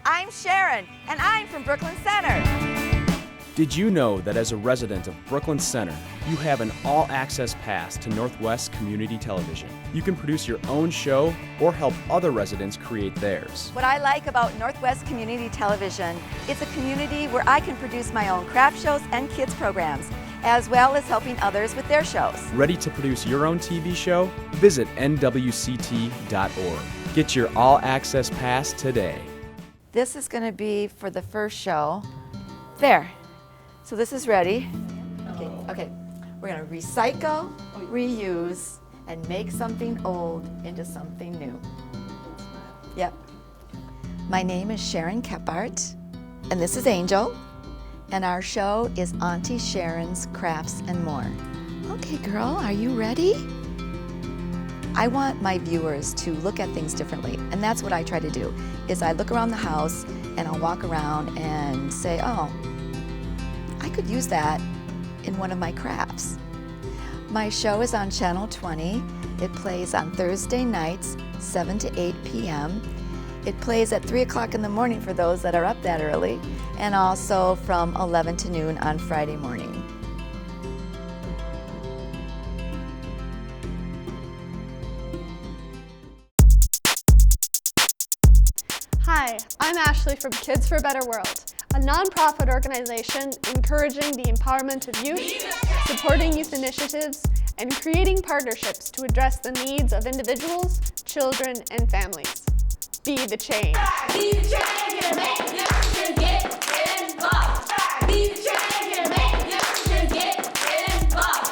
I'm Sharon, and I'm from Brooklyn Center. Did you know that as a resident of Brooklyn Center, you have an all-access pass to Northwest Community Television? You can produce your own show or help other residents create theirs. What I like about Northwest Community Television, it's a community where I can produce my own craft shows and kids programs, as well as helping others with their shows. Ready to produce your own TV show? Visit nwct.org. Get your all-access pass today. This is going to be for the first show. There. So this is ready. Okay. We're going to recycle, reuse, and make something old into something new. Yep. My name is Sharon Kephart, and this is Angel, and our show is Auntie Sharon's Crafts and More. Okay, girl, are you ready? I want my viewers to look at things differently, and that's what I try to do, is I look around the house and I'll walk around and say, oh, I could use that in one of my crafts. My show is on Channel 20. It plays on Thursday nights, 7 to 8 p.m. It plays at 3 o'clock in the morning for those that are up that early, and also from 11 to noon on Friday morning. Hi, I'm Ashley from Kids for a Better World, a nonprofit organization encouraging the empowerment of youth, supporting youth initiatives, and creating partnerships to address the needs of individuals, children, and families. Be the change. Be the change and make the action, get involved. Be the change and make the action, get involved.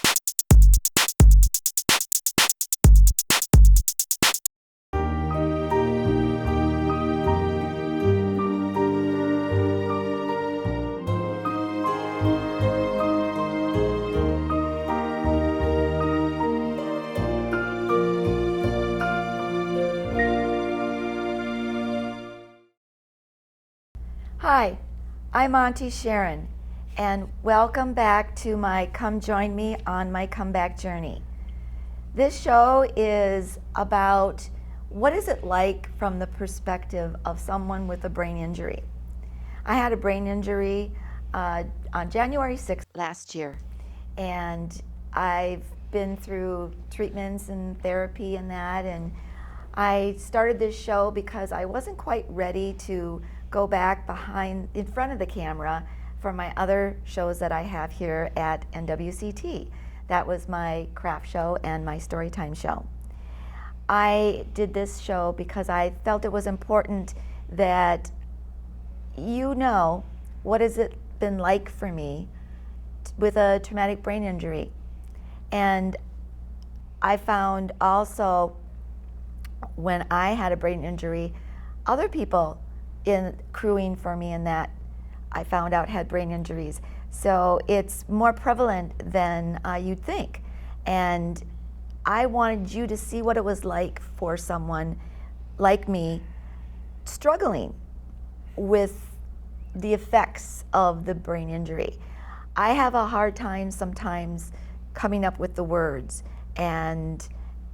Hi, I'm Auntie Sharon, and welcome back to my Come Join Me on My Comeback Journey. This show is about what is it like from the perspective of someone with a brain injury. I had a brain injury on January 6th last year, and I've been through treatments and therapy and that, and I started this show because I wasn't quite ready to go back in front of the camera for my other shows that I have here at NWCT. That was my craft show and my storytime show. I did this show because I felt it was important that you know what has it been like for me with a traumatic brain injury. And I found also when I had a brain injury, other people in crewing for me and that I found out had brain injuries. So it's more prevalent than you'd think. And I wanted you to see what it was like for someone like me struggling with the effects of the brain injury. I have a hard time sometimes coming up with the words and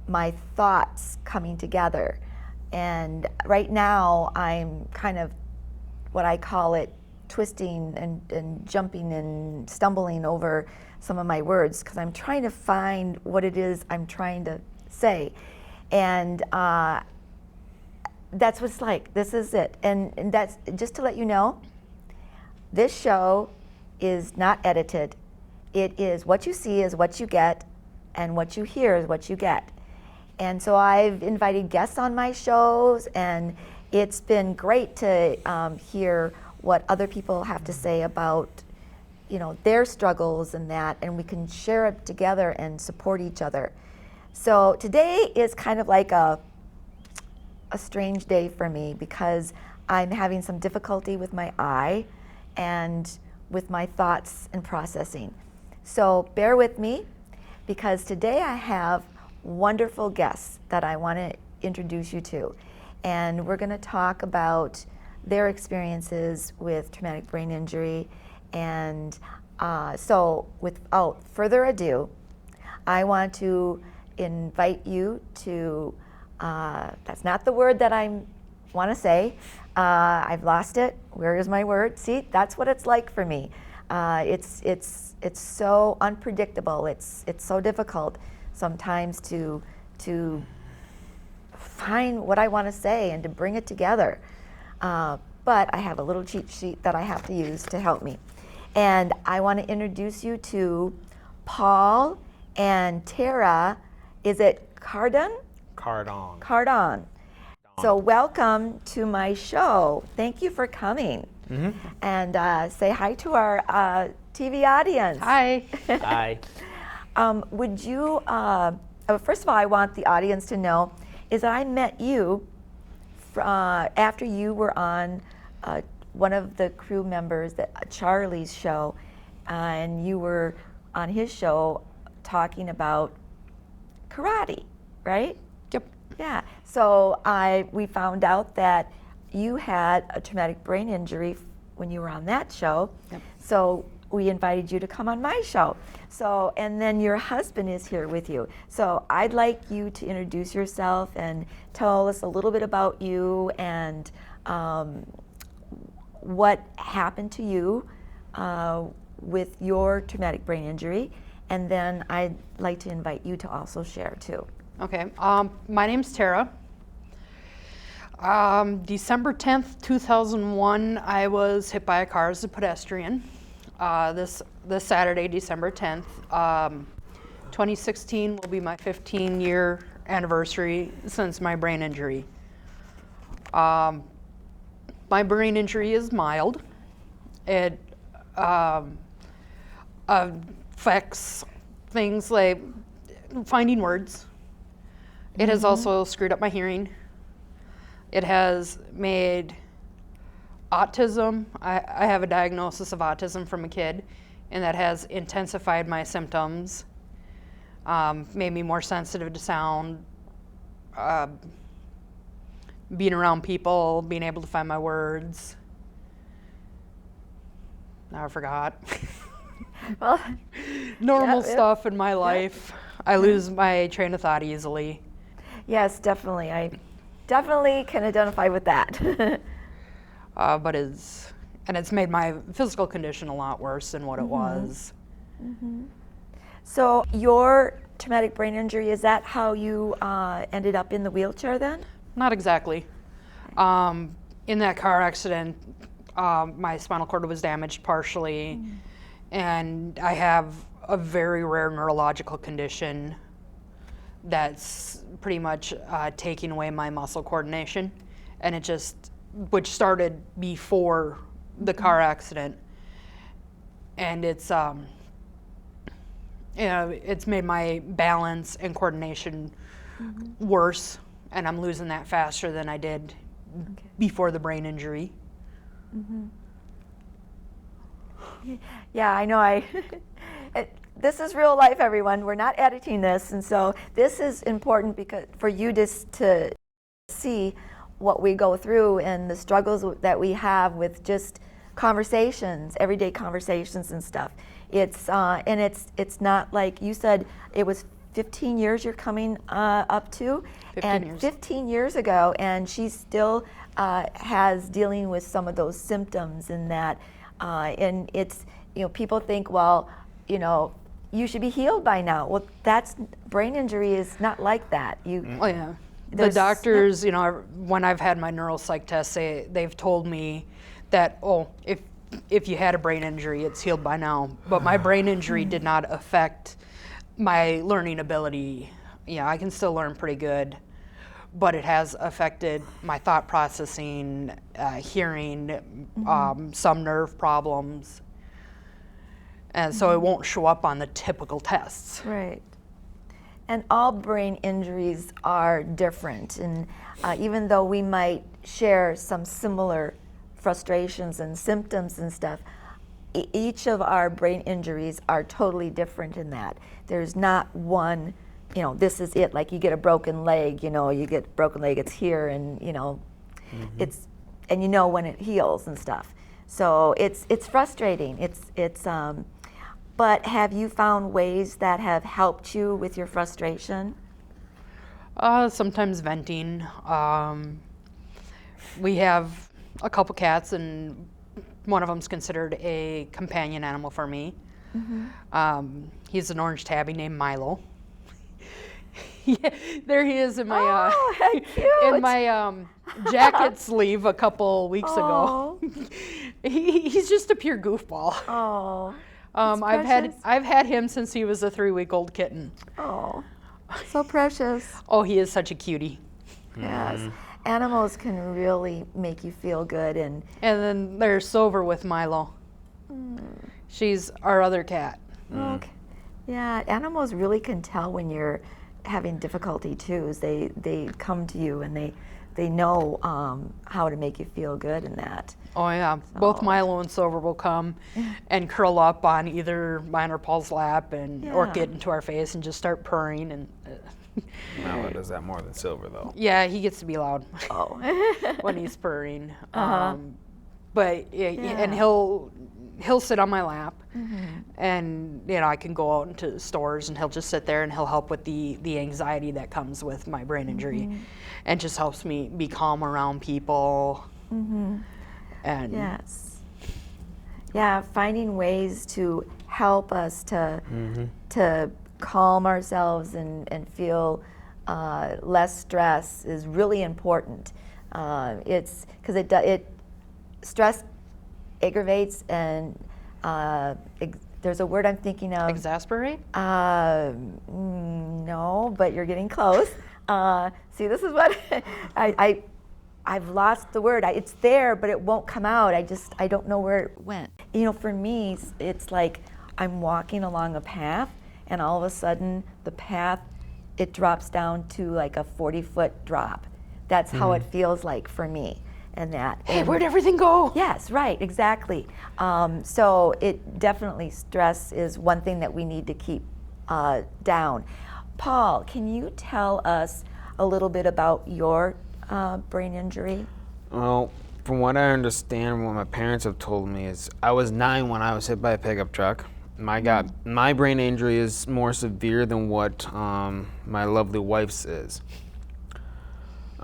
my thoughts coming together. And right now I'm kind of what I call it twisting and jumping and stumbling over some of my words because I'm trying to find what it is I'm trying to say. And that's what it's like. This is it. And that's just to let you know, this show is not edited. It is what you see is what you get, and what you hear is what you get. And so I've invited guests on my shows, and it's been great to hear what other people have to say about, you know, their struggles and that, and we can share it together and support each other. So today is kind of like a strange day for me because I'm having some difficulty with my eye and with my thoughts and processing. So bear with me because today I have wonderful guests that I want to introduce you to. And we're going to talk about their experiences with traumatic brain injury. And so without further ado, I want to invite you to, that's not the word that I'm want to say, I've lost it. Where is my word? See, that's what it's like for me. It's so unpredictable. It's so difficult sometimes to find what I want to say and to bring it together. But I have a little cheat sheet that I have to use to help me. And I want to introduce you to Paul and Tara. Is it Cardon? Cardon. Cardon. So welcome to my show. Thank you for coming. And say hi to our TV audience. Hi. Hi. Would you, first of all, I want the audience to know is that I met you after you were on one of the crew members, Charlie's show, and you were on his show talking about karate, right? Yep. Yeah. So we found out that you had a traumatic brain injury when you were on that show. Yep. So we invited you to come on my show. So, and then your husband is here with you. So I'd like you to introduce yourself and tell us a little bit about you and what happened to you with your traumatic brain injury. And then I'd like to invite you to also share too. Okay, my name's Tara. December 10th, 2001, I was hit by a car as a pedestrian. This Saturday, December 10th. 2016 will be my 15-year anniversary since my brain injury. My brain injury is mild. It affects things like finding words. It has also screwed up my hearing. It has made autism, I have a diagnosis of autism from a kid, and that has intensified my symptoms, made me more sensitive to sound, being around people, being able to find my words. Now I forgot. Well, Normal yeah, stuff in my life. I lose my train of thought easily. yes, definitely. I definitely can identify with that. But it's made my physical condition a lot worse than what it was. So your traumatic brain injury, is that how you ended up in the wheelchair then? Not exactly. In that car accident, my spinal cord was damaged partially, and I have a very rare neurological condition that's pretty much taking away my muscle coordination, and which started before the car accident, and it's made my balance and coordination worse, and I'm losing that faster than I did before the brain injury. Yeah, I know. This is real life, everyone. We're not editing this, and so this is important because for you to see what we go through and the struggles that we have with just conversations, everyday conversations and stuff. It's not like you said. It was 15 years you're coming up to, 15 years. 15 years ago, and she still has dealing with some of those symptoms and that. And it's, people think, well, you should be healed by now. Well, brain injury is not like that. Oh yeah. The There's- doctors, when I've had my neuropsych tests, they've told me that, if you had a brain injury, it's healed by now. But my brain injury did not affect my learning ability. Yeah, I can still learn pretty good, but it has affected my thought processing, hearing, some nerve problems. And so it won't show up on the typical tests. Right. And all brain injuries are different. And even though we might share some similar frustrations and symptoms and stuff, each of our brain injuries are totally different in that. There's not one, this is it. Like you get a broken leg, you get a broken leg, it's here, and it's, and when it heals and stuff. So it's frustrating. But have you found ways that have helped you with your frustration? Sometimes venting, We have a couple cats, and one of them's considered a companion animal for me. He's an orange tabby named Milo. Yeah, there he is in my Oh, how in cute. my jacket sleeve a couple weeks ago. He's just a pure goofball. Oh, I've precious. had him since he was a 3-week-old kitten. oh, so precious. Oh, he is such a cutie. Yes. Animals can really make you feel good, and And then there's Silver with Milo. She's our other cat. okay. Yeah, animals really can tell when you're having difficulty too. Is they come to you and they know how to make you feel good in that. Oh yeah, both Oh. Milo and Silver will come and curl up on either mine or Paul's lap or Yeah. get into our face and just start purring. And Milo does that more than Silver, though. yeah, he gets to be loud Oh. when he's purring. But yeah, and Yeah. he'll sit on my lap, and I can go out into stores and he'll just sit there and he'll help with the anxiety that comes with my brain injury, and just helps me be calm around people. And Yes. Yeah, finding ways to help us to calm ourselves and feel less stress is really important. It's because it stress aggravates and there's a word I'm thinking of. exasperate. No, but you're getting close. See, this is what I've lost the word. It's there, but it won't come out. I don't know where it went. For me, it's like I'm walking along a path, and all of a sudden, the path, it drops down to like a 40-foot drop. That's how it feels like for me. And that. Hey, and- where'd everything go? Yes, right, exactly. So it definitely, stress is one thing that we need to keep down. Paul, can you tell us a little bit about your brain injury? Well, from what I understand, what my parents have told me is I was 9 when I was hit by a pickup truck. My brain injury is more severe than what my lovely wife's is.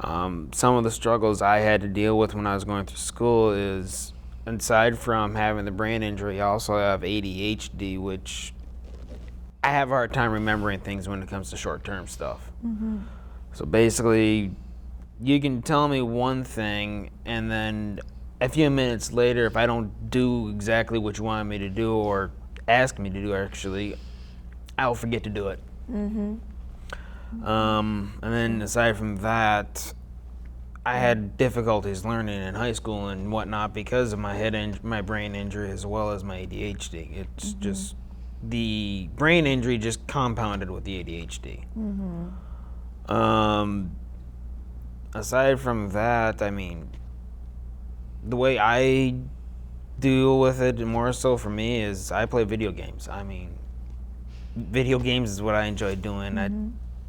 Some of the struggles I had to deal with when I was going through school is, aside from having the brain injury, I also have ADHD, which I have a hard time remembering things when it comes to short-term stuff. So basically, you can tell me one thing, and then a few minutes later, if I don't do exactly what you wanted me to do, or ask me to do actually, I'll forget to do it. And then aside from that, I had difficulties learning in high school and whatnot because of my brain injury as well as my ADHD. It's just the brain injury just compounded with the ADHD. Aside from that, I mean, the way I deal with it more so for me is I play video games. I mean, video games is what I enjoy doing. That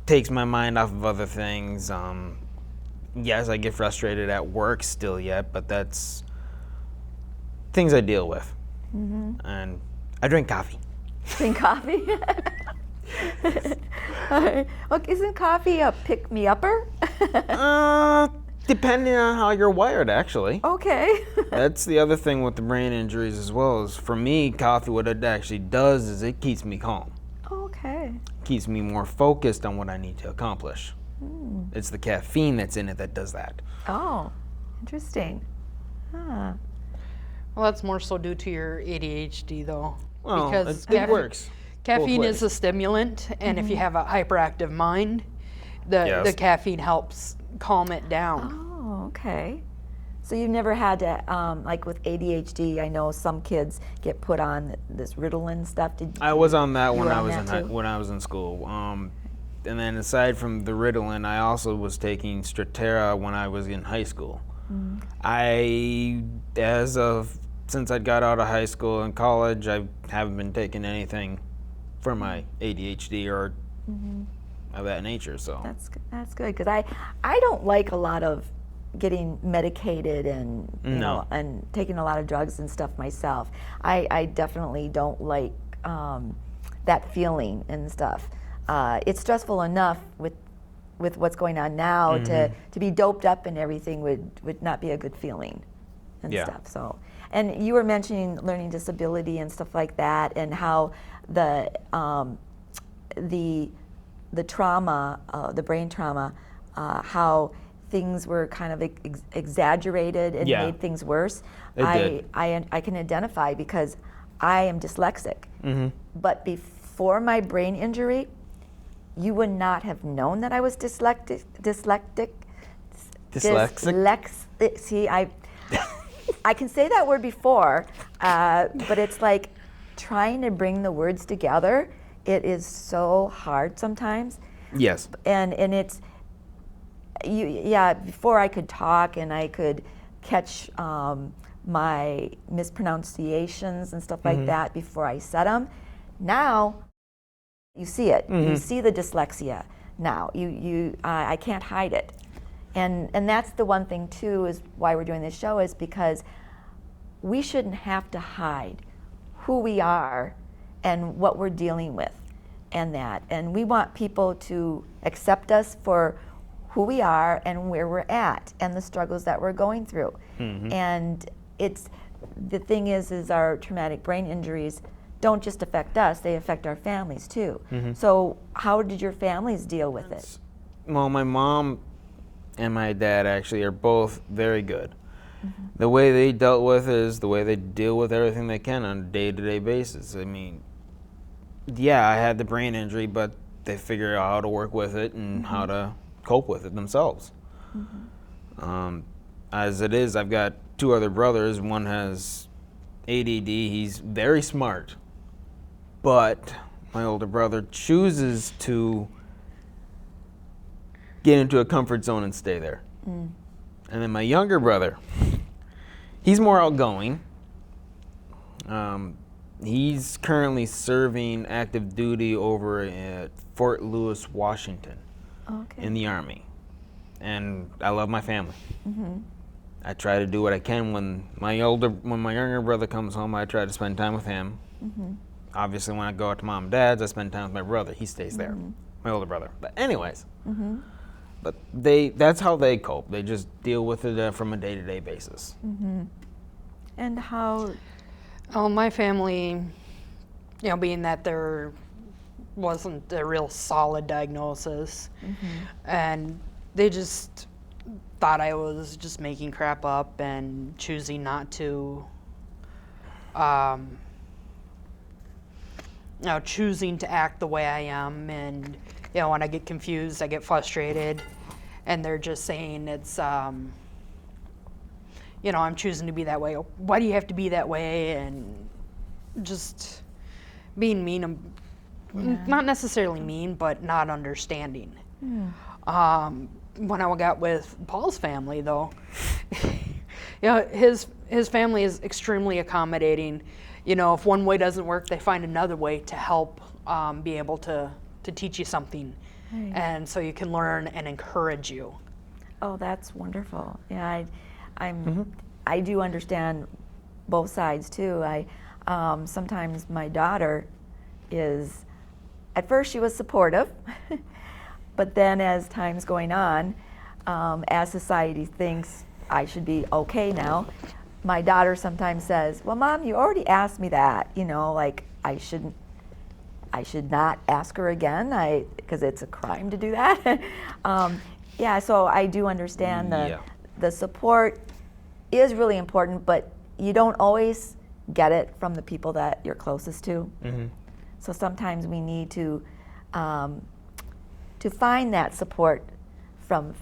takes my mind off of other things. Yes, I get frustrated at work still yet, but that's things I deal with. And I drink coffee. Drink coffee? Okay, isn't coffee a pick-me-upper? Depending on how you're wired, actually. Okay. That's the other thing with the brain injuries as well. Is for me, coffee, what it actually does is it keeps me calm. Okay. Keeps me more focused on what I need to accomplish. It's the caffeine that's in it that does that. Oh, interesting. Ah. Well, that's more so due to your ADHD, though. Well, because it works. Caffeine both is a stimulant, and if you have a hyperactive mind, the Yes. caffeine helps calm it down. Oh, okay. So you've never had to, like with ADHD, I know some kids get put on this Ritalin stuff. I was on that You when were I on was that in too? when I was in school. And then aside from the Ritalin, I also was taking Strattera when I was in high school. Since I got out of high school and college, I haven't been taking anything for my ADHD or of that nature. So That's good because I don't like a lot of getting medicated and you know and taking a lot of drugs and stuff myself. I definitely don't like that feeling and stuff. It's stressful enough with with what's going on now, to be doped up and everything would not be a good feeling and Yeah. stuff. So, and you were mentioning learning disability and stuff like that, and how the trauma, the brain trauma, how things were kind of exaggerated and Yeah. made things worse. It did. I can identify because I am dyslexic. But before my brain injury, you would not have known that I was dyslexic. See, I can say that word before, but it's like trying to bring the words together. It is so hard sometimes. Yes. And it's before I could talk and I could catch my mispronunciations and stuff like that before I said them. Now you see it. You see the dyslexia now. I can't hide it. And that's the one thing too, is why we're doing this show, is because we shouldn't have to hide who we are and what we're dealing with and that. And we want people to accept us for who we are and where we're at and the struggles that we're going through. And the thing is our traumatic brain injuries don't just affect us, they affect our families too. So how did your families deal with it? Well, my mom and my dad actually are both very good. The way they dealt with it is the way they deal with everything they can on a day-to-day basis. I mean, yeah, I had the brain injury, but they figure out how to work with it and how to cope with it themselves. As it is, I've got two other brothers. One has ADD. He's very smart, but my older brother chooses to get into a comfort zone and stay there. And then my younger brother, he's more outgoing. He's currently serving active duty over at Fort Lewis, Washington, in the Army. And I love my family. I try to do what I can when my younger brother comes home. I try to spend time with him. Obviously, when I go out to mom and dad's, I spend time with my brother. He stays there, my older brother. But anyways, but that's how they cope. They just deal with it from a day-to-day basis. And how? Oh, my family, being that there wasn't a real solid diagnosis, and they just thought I was just making crap up and choosing not to, choosing to act the way I am. And, when I get confused, I get frustrated, and they're just saying it's, I'm choosing to be that way. Why do you have to be that way? And just being mean, not necessarily mean, but not understanding. When I got with Paul's family, though, his family is extremely accommodating. If one way doesn't work, they find another way to help be able to teach you something, and so you can learn and encourage you. Oh, that's wonderful. Yeah, I do understand both sides too. Sometimes my daughter is, at first she was supportive, but then as time's going on, as society thinks I should be okay now, my daughter sometimes says, "Well, Mom, you already asked me that. Like I should not ask her again, because it's a crime to do that." So I do understand the support is really important, but you don't always get it from the people that you're closest to. So sometimes we need to find that support from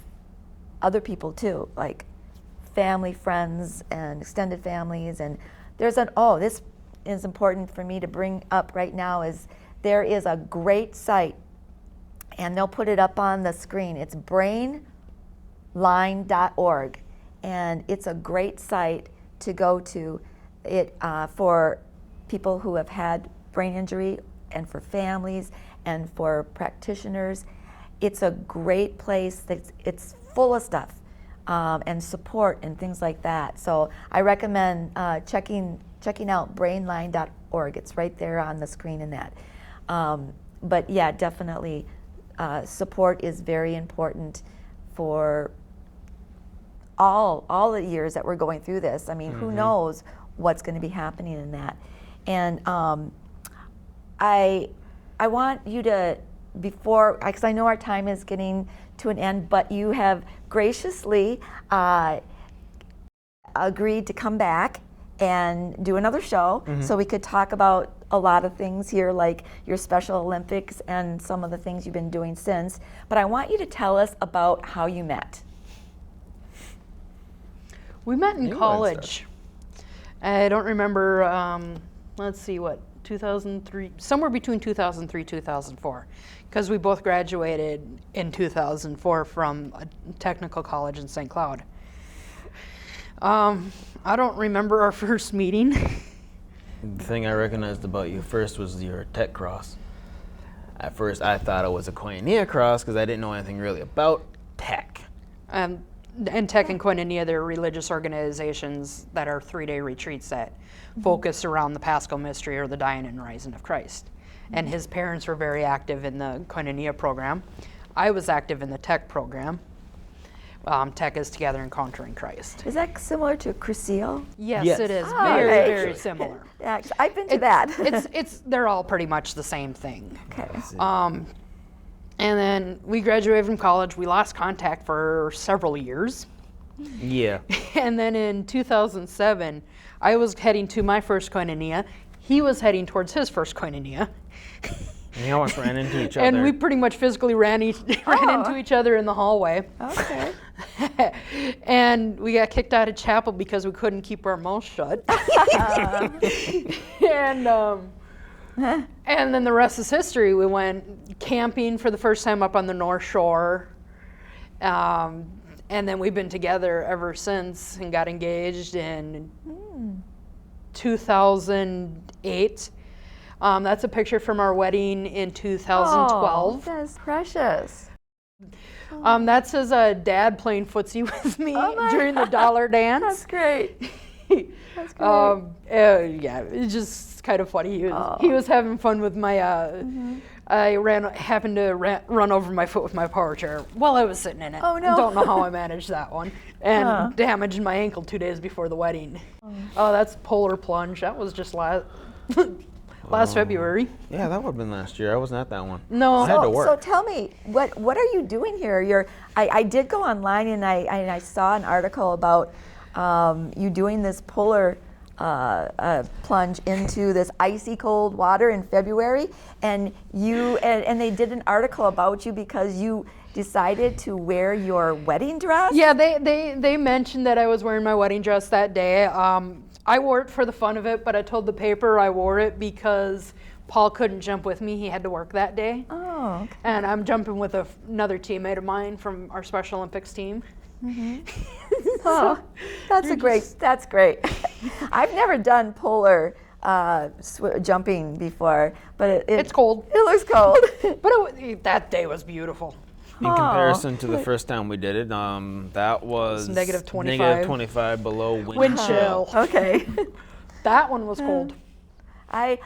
other people too, like family, friends, and extended families. And this is important for me to bring up right now, is there is a great site, and they'll put it up on the screen. It's brainline.org, and it's a great site to go to for people who have had brain injury, and for families, and for practitioners. It's a great place. It's full of stuff and support and things like that. So I recommend checking out brainline.org. It's right there on the screen in that. But yeah, definitely support is very important for all the years that we're going through this. I mean, who knows what's going to be happening in that. And I want you to, before, because I know our time is getting to an end, but you have graciously agreed to come back and do another show so we could talk about a lot of things here, like your Special Olympics and some of the things you've been doing since. But I want you to tell us about how you met. We met in college. I don't remember, let's see, 2003, somewhere between 2003 2004, because we both graduated in 2004 from a technical college in St. Cloud. I don't remember our first meeting. The thing I recognized about you first was your tech cross. At first, I thought it was a Koinonia cross because I didn't know anything really about tech. And Tech and Koinonia, they're religious organizations that are 3-day retreats that focus around the Paschal Mystery or the dying and rising of Christ. And his parents were very active in the Koinonia program. I was active in the Tech program. Tech is Together Encountering Christ. Is that similar to Crucial? Yes, it is. Oh, Very, okay. very similar. Yeah, I've been to that. They're all pretty much the same thing. Okay. And then we graduated from college. We lost contact for several years. Yeah. And then in 2007, I was heading to my first Koinonia. He was heading towards his first Koinonia. We almost ran into each other. And we pretty much physically ran into each other in the hallway. Okay. And we got kicked out of chapel because we couldn't keep our mouths shut. And then the rest is history. We went camping for the first time up on the North Shore. And then we've been together ever since and got engaged in 2008. That's a picture from our wedding in 2012. Oh, that's precious. That says Dad playing footsie with me during the dollar dance. That's great. That's great. Yeah, it's just kind of funny. He was having fun with my. I happened to run over my foot with my power chair while I was sitting in it. Oh, no. Don't know how I managed that one, and damaged my ankle 2 days before the wedding. Oh, that's Polar Plunge. That was just last February. Yeah, that would have been last year. I wasn't at that one. No. I had to work. So tell me, what are you doing here? I did go online and I saw an article about you doing this polar plunge into this icy cold water in February, and they did an article about you because you decided to wear your wedding dress. Yeah, they mentioned that I was wearing my wedding dress that day. I wore it for the fun of it, but I told the paper I wore it because Paul couldn't jump with me. He had to work that day. Oh, okay. And I'm jumping with another teammate of mine from our Special Olympics team. Oh, that's great. I've never done polar jumping before, but It's cold. It looks cold. But that day was beautiful. In comparison to the first time we did it, that was negative 25. Negative 25 below wind chill. Okay. That one was cold. I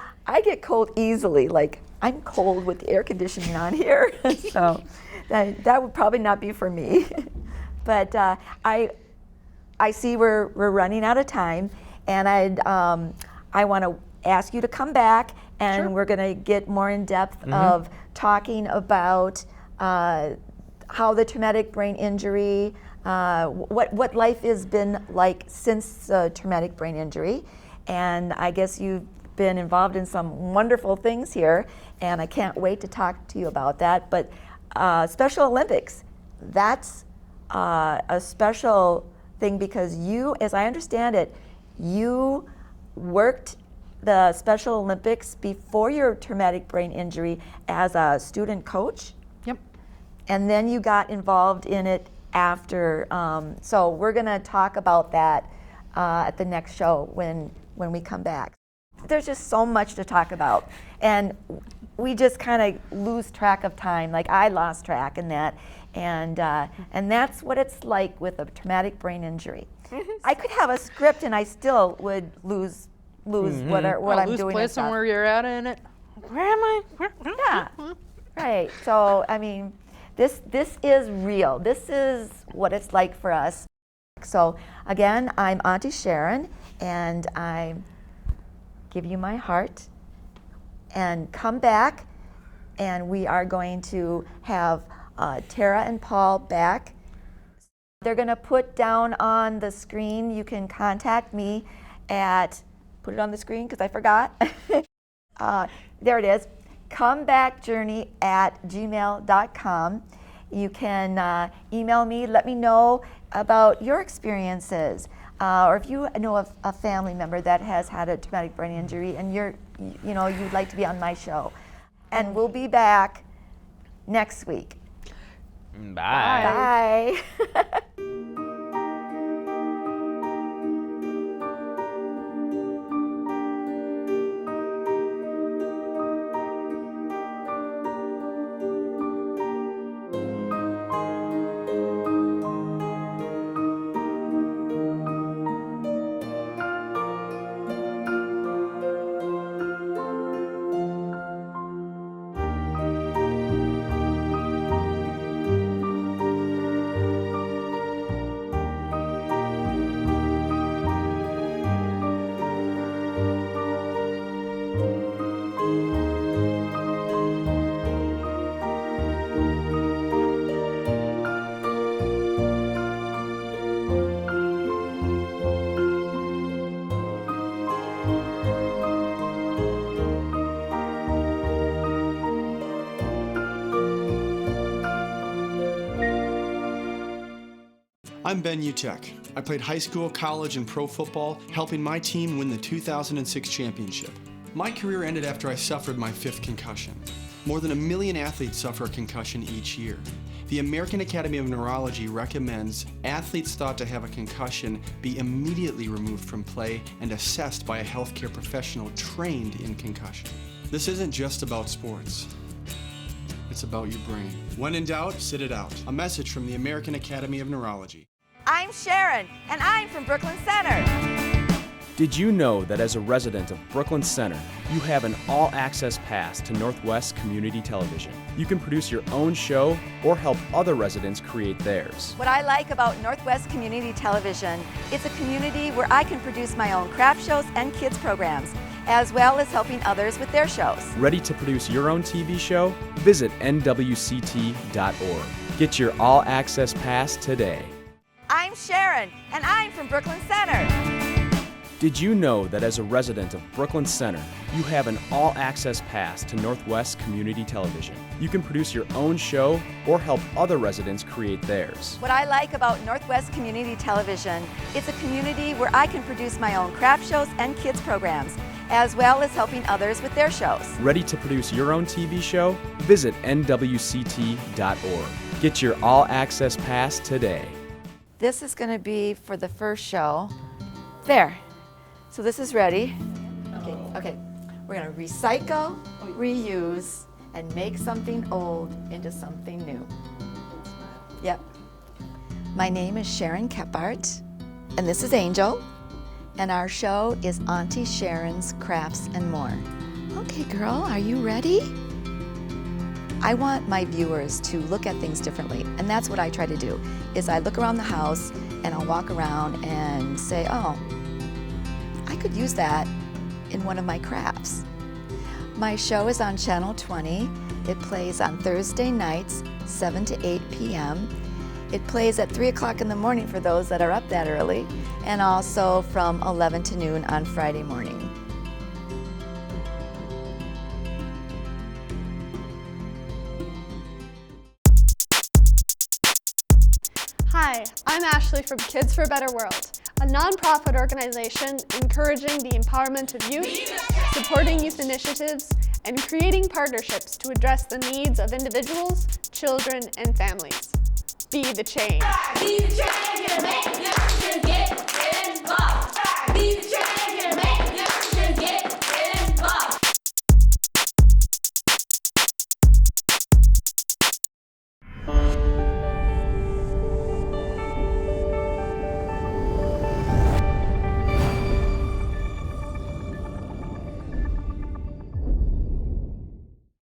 get cold easily. Like, I'm cold with the air conditioning on here, so that would probably not be for me. But I see we're running out of time, and I want to ask you to come back, and we're going to get more in depth of talking about how the traumatic brain injury, what life has been like since traumatic brain injury, and I guess you've been involved in some wonderful things here, and I can't wait to talk to you about that. But Special Olympics, that's a special thing because you, as I understand it, you worked the Special Olympics before your traumatic brain injury as a student coach. Yep. And then you got involved in it after. So we're going to talk about that at the next show when we come back. There's just so much to talk about. And we just kind of lose track of time. Like I lost track in that. And that's what it's like with a traumatic brain injury. I could have a script and I still would lose what I'm lose doing. place on where you're at in it. Where am I? Yeah. Right. So, I mean, this is real. This is what it's like for us. So, again, I'm Auntie Sharon, and I give you my heart. And come back, and we are going to have Tara and Paul back. They're going to put down on the screen, you can contact me at, put it on the screen because I forgot. There it is, comebackjourney@gmail.com. You can email me, let me know about your experiences, or if you know of a family member that has had a traumatic brain injury and you'd like to be on my show. And we'll be back next week. Bye. Bye. I'm Ben Utek. I played high school, college, and pro football, helping my team win the 2006 championship. My career ended after I suffered my 5th concussion. More than 1 million athletes suffer a concussion each year. The American Academy of Neurology recommends athletes thought to have a concussion be immediately removed from play and assessed by a healthcare professional trained in concussion. This isn't just about sports. It's about your brain. When in doubt, sit it out. A message from the American Academy of Neurology. I'm Sharon, and I'm from Brooklyn Center. Did you know that as a resident of Brooklyn Center, you have an all-access pass to Northwest Community Television? You can produce your own show or help other residents create theirs. What I like about Northwest Community Television, it's a community where I can produce my own craft shows and kids programs, as well as helping others with their shows. Ready to produce your own TV show? Visit nwct.org. Get your all-access pass today. I'm Sharon, and I'm from Brooklyn Center. Did you know that as a resident of Brooklyn Center, you have an all-access pass to Northwest Community Television? You can produce your own show or help other residents create theirs. What I like about Northwest Community Television, it's a community where I can produce my own craft shows and kids programs, as well as helping others with their shows. Ready to produce your own TV show? Visit nwct.org. Get your all-access pass today. This is going to be for the first show. There. So this is ready. Okay. We're going to recycle, reuse, and make something old into something new. Yep. My name is Sharon Kephart, and this is Angel, and our show is Auntie Sharon's Crafts and More. Okay, girl, are you ready? I want my viewers to look at things differently, and that's what I try to do, is I look around the house and I'll walk around and say, oh, I could use that in one of my crafts. My show is on Channel 20. It plays on Thursday nights, 7 to 8 p.m. It plays at 3 o'clock in the morning for those that are up that early, and also from 11 to noon on Friday morning. Hi, I'm Ashley from Kids for a Better World, a nonprofit organization encouraging the empowerment of youth, supporting youth initiatives, and creating partnerships to address the needs of individuals, children, and families. Be the change. Be the change and make your children get involved. Be the change and make your children get involved.